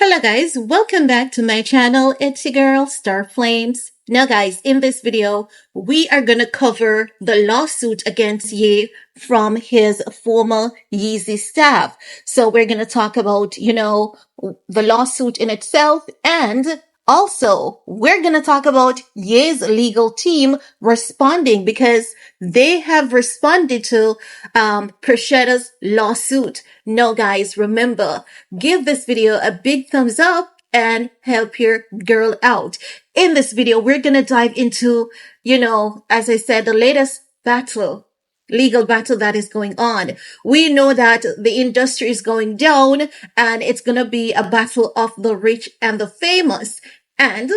Hello guys, welcome back to my channel. It's your girl, Star Flames. Now guys, in this video, we are gonna cover the lawsuit against Ye from his former Yeezy staff. So we're gonna talk about, the lawsuit in itself, and also we're gonna talk about Ye's legal team responding because they have responded to Pisciotta's lawsuit. Now guys, remember, give this video a big thumbs up and help your girl out. In this video, we're going to dive into, as I said, the latest legal battle that is going on. We know that the industry is going down and it's going to be a battle of the rich and the famous. And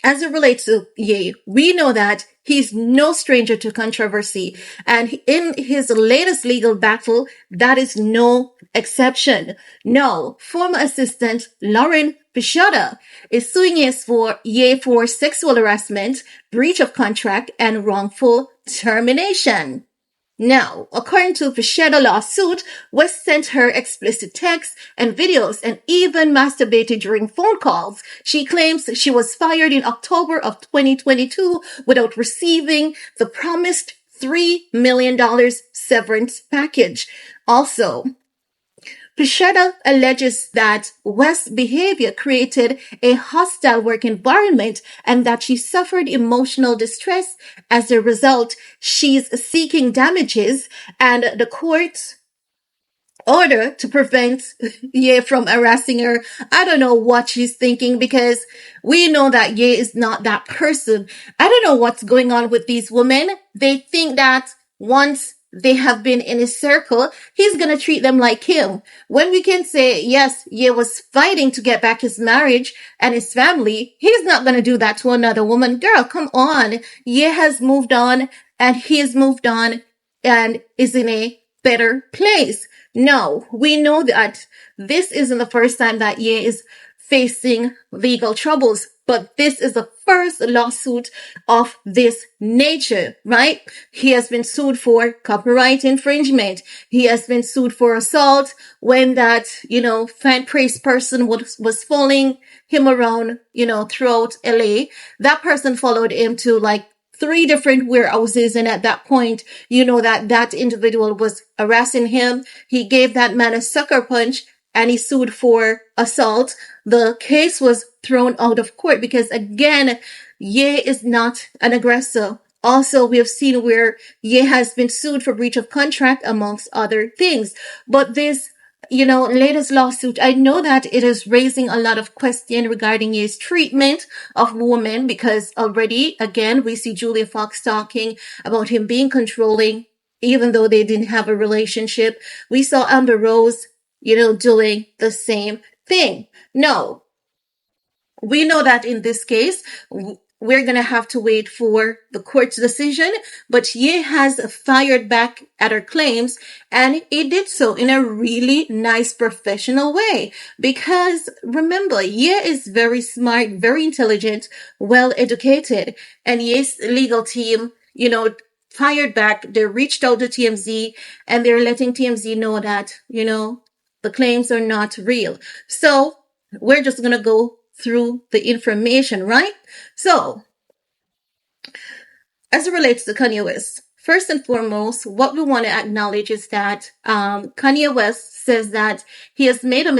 as it relates to Ye, we know that he's no stranger to controversy. And in his latest legal battle, that is no exception. No, former assistant Lauren Pisciotta is suing Ye for sexual harassment, breach of contract, and wrongful termination. Now, according to Pisciotta's lawsuit, West sent her explicit texts and videos and even masturbated during phone calls. She claims she was fired in October of 2022 without receiving the promised $3 million severance package. Also, Pisciotta alleges that West's behavior created a hostile work environment and that she suffered emotional distress. As a result, she's seeking damages, and the court's order to prevent Ye from harassing her. I don't know what she's thinking, because we know that Ye is not that person. I don't know what's going on with these women. They think that once they have been in his circle, he's going to treat them like him. When we can say, yes, Ye was fighting to get back his marriage and his family, he's not going to do that to another woman. Girl, come on. Ye has moved on, and he has moved on and is in a better place. No, we know that this isn't the first time that Ye is facing legal troubles, but this is the first lawsuit of this nature, right? He has been sued for copyright infringement. He has been sued for assault when that, fan praise person was following him around, throughout LA. That person followed him to like 3 different warehouses. And at that point, that individual was harassing him. He gave that man a sucker punch and he sued for assault. The case was thrown out of court because, again, Ye is not an aggressor. Also, we have seen where Ye has been sued for breach of contract, amongst other things. But this, latest lawsuit, I know that it is raising a lot of questions regarding Ye's treatment of women, because already, again, we see Julia Fox talking about him being controlling, even though they didn't have a relationship. We saw Amber Rose, doing the same thing. No, we know that in this case, we're going to have to wait for the court's decision, but Ye has fired back at her claims, and he did so in a really nice, professional way. Because remember, Ye is very smart, very intelligent, well educated, and Ye's legal team, fired back. They reached out to TMZ, and they're letting TMZ know that, the claims are not real. So we're just going to go through the information, right? So, as it relates to Kanye West, first and foremost, what we want to acknowledge is that Kanye West says that he has made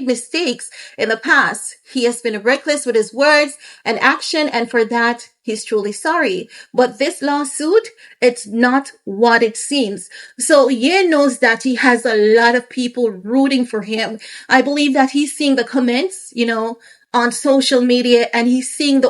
mistakes in the past. He has been reckless with his words and action, and for that, he's truly sorry. But this lawsuit, it's not what it seems. So Ye knows that he has a lot of people rooting for him. I believe that he's seeing the comments, on social media, and he's seeing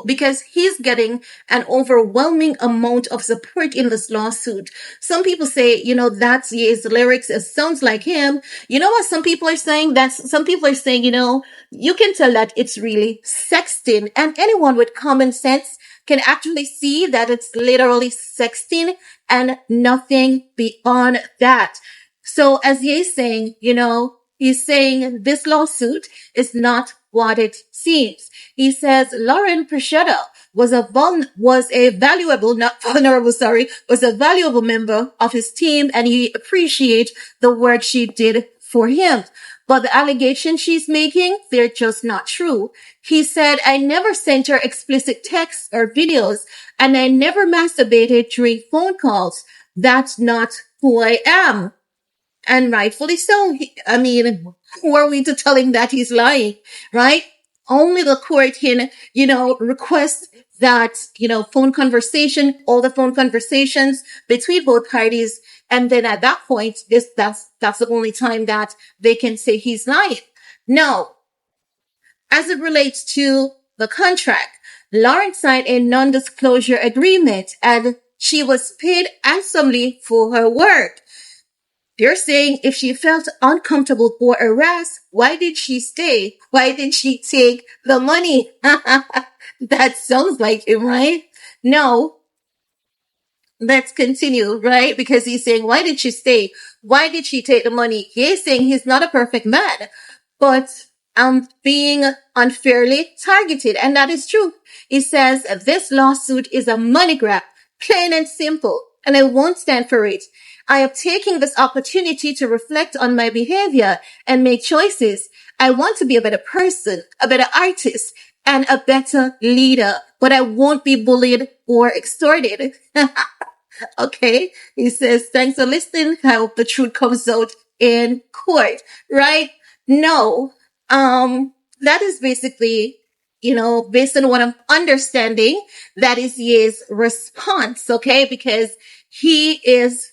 because he's getting an overwhelming amount of support in this lawsuit. Some people say, that's Ye's lyrics. It sounds like him. You know what some people are saying? Some people are saying, you can tell that it's really sexting, and anyone with common sense can actually see that it's literally sexting and nothing beyond that. So as Ye's saying, he's saying this lawsuit is not what it seems. He says Lauren Pisciotta was a valuable member of his team, and he appreciates the work she did for him. But the allegations she's making, they're just not true. He said, I never sent her explicit texts or videos, and I never masturbated during phone calls. That's not who I am. And rightfully so. I mean, who are we to tell him that he's lying, right? Only the court can, request that, all the phone conversations between both parties. And then at that point, that's the only time that they can say he's lying. No. As it relates to the contract, Lauren signed a non-disclosure agreement and she was paid handsomely for her work. They're saying if she felt uncomfortable or harassed, why did she stay? Why did she take the money? That sounds like him, right? No. Let's continue, right? Because he's saying, why did she stay? Why did she take the money? He's saying he's not a perfect man, but I'm being unfairly targeted. And that is true. He says this lawsuit is a money grab, plain and simple, and I won't stand for it. I am taking this opportunity to reflect on my behavior and make choices. I want to be a better person, a better artist, and a better leader, but I won't be bullied or extorted. Okay. He says, thanks for listening. I hope the truth comes out in court, right? No. That is basically, based on what I'm understanding, that is his response. Okay. Because he is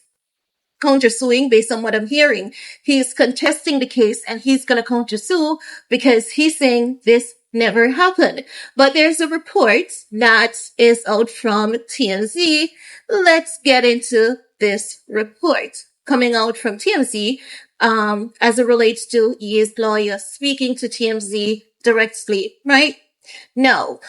countersuing based on what I'm hearing. He's contesting the case and he's going to countersue because he's saying this never happened. But there's a report that is out from TMZ. Let's get into this report coming out from TMZ, as it relates to his lawyer speaking to TMZ directly, right? No.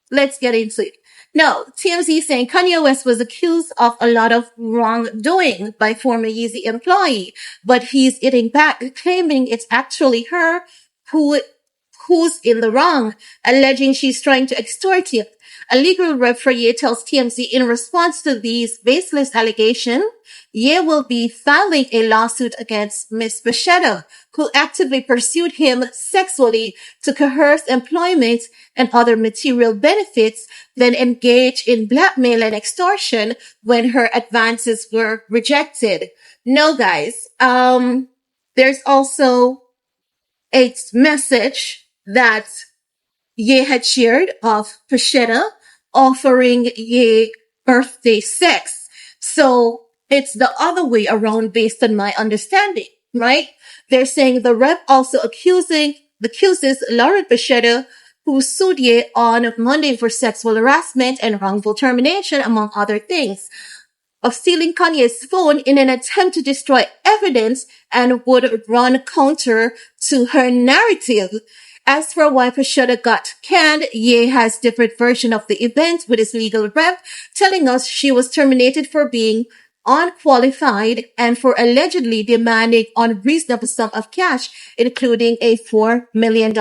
Let's get into it. No, TMZ saying Kanye West was accused of a lot of wrongdoing by former Yeezy employee, but he's hitting back, claiming it's actually her who's in the wrong, alleging she's trying to extort him. A legal rep for Ye tells TMZ in response to these baseless allegations, Ye will be filing a lawsuit against Ms. Pisciotta, who actively pursued him sexually to coerce employment and other material benefits, then engaged in blackmail and extortion when her advances were rejected. No, guys. There's also a message that Ye had shared of Pisciotta offering Ye birthday sex. So it's the other way around based on my understanding, right? They're saying the rep also accuses Lauren Pisciotta, who sued Ye on Monday for sexual harassment and wrongful termination, among other things, of stealing Kanye's phone in an attempt to destroy evidence and would run counter to her narrative. As for why Pisciotta got canned, Ye has different version of the event with his legal rep, telling us she was terminated for being unqualified and for allegedly demanding unreasonable sum of cash, including a $4 million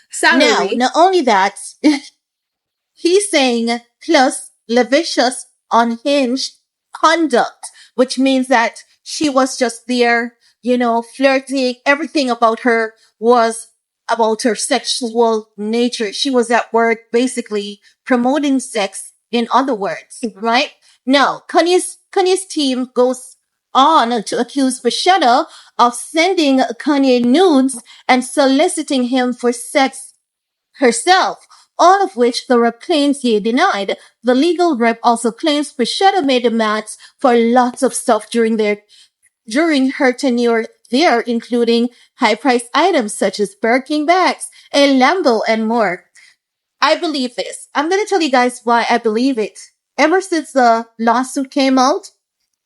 salary. Now, not only that, he's saying plus lascivious, unhinged conduct, which means that she was just there, flirting. Everything about her was about her sexual nature. She was at work basically promoting sex, in other words, right? Now, Kanye's team goes on to accuse Pisciotta of sending Kanye nudes and soliciting him for sex herself, all of which the rep claims Ye denied. The legal rep also claims Pisciotta made demands for lots of stuff during her tenure there, including high-priced items such as Birkin bags, a Lambo, and more. I believe this. I'm going to tell you guys why I believe it. Ever since the lawsuit came out,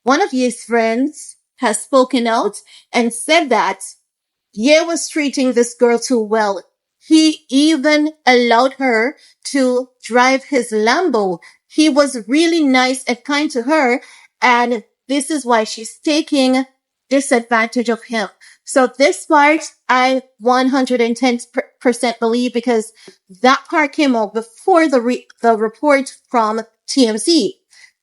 one of Ye's friends has spoken out and said that Ye was treating this girl too well. He even allowed her to drive his Lambo. He was really nice and kind to her, and this is why she's taking disadvantage of him. So this part, I 110% believe, because that part came out before the report from TMZ.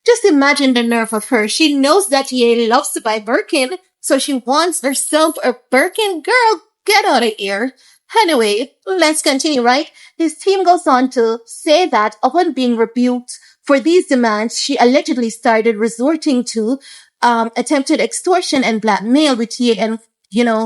Just imagine the nerve of her. She knows that Ye loves to buy Birkin, So she wants herself a Birkin. Girl, get out of here. Anyway, let's continue, right? His team goes on to say that upon being rebuked for these demands, she allegedly started resorting to attempted extortion and blackmail with Ye and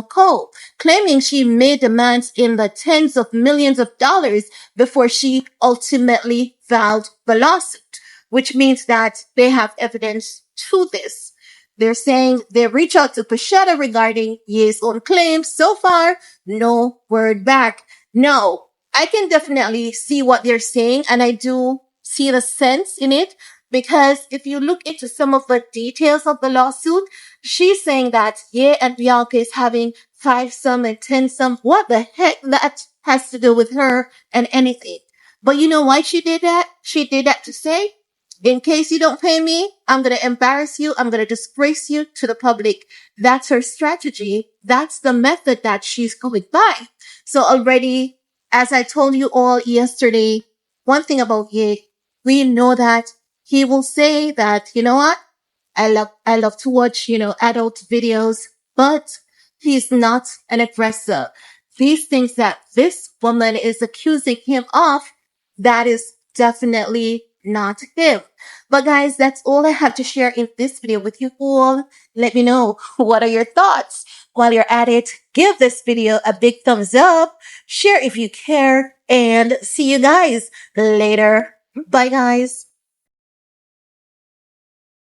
Co, claiming she made demands in the tens of millions of dollars before she ultimately filed the lawsuit, which means that they have evidence to this. They're saying they reach out to Pisciotta regarding Ye's own claims. So far, no word back. No, I can definitely see what they're saying, and I do see the sense in it, because if you look into some of the details of the lawsuit, she's saying that Ye and Bianca is having 5-some and 10-some. What the heck that has to do with her and anything? But you know why she did that? She did that to say, in case you don't pay me, I'm going to embarrass you. I'm going to disgrace you to the public. That's her strategy. That's the method that she's going by. So already, as I told you all yesterday, one thing about Ye, we know that he will say that, you know what? I love to watch, adult videos, but he's not an aggressor. These things that this woman is accusing him of, that is definitely not him. But guys, that's all I have to share in this video with you all. Let me know, what are your thoughts? While you're at it, give this video a big thumbs up, share if you care, and see you guys later. Bye guys.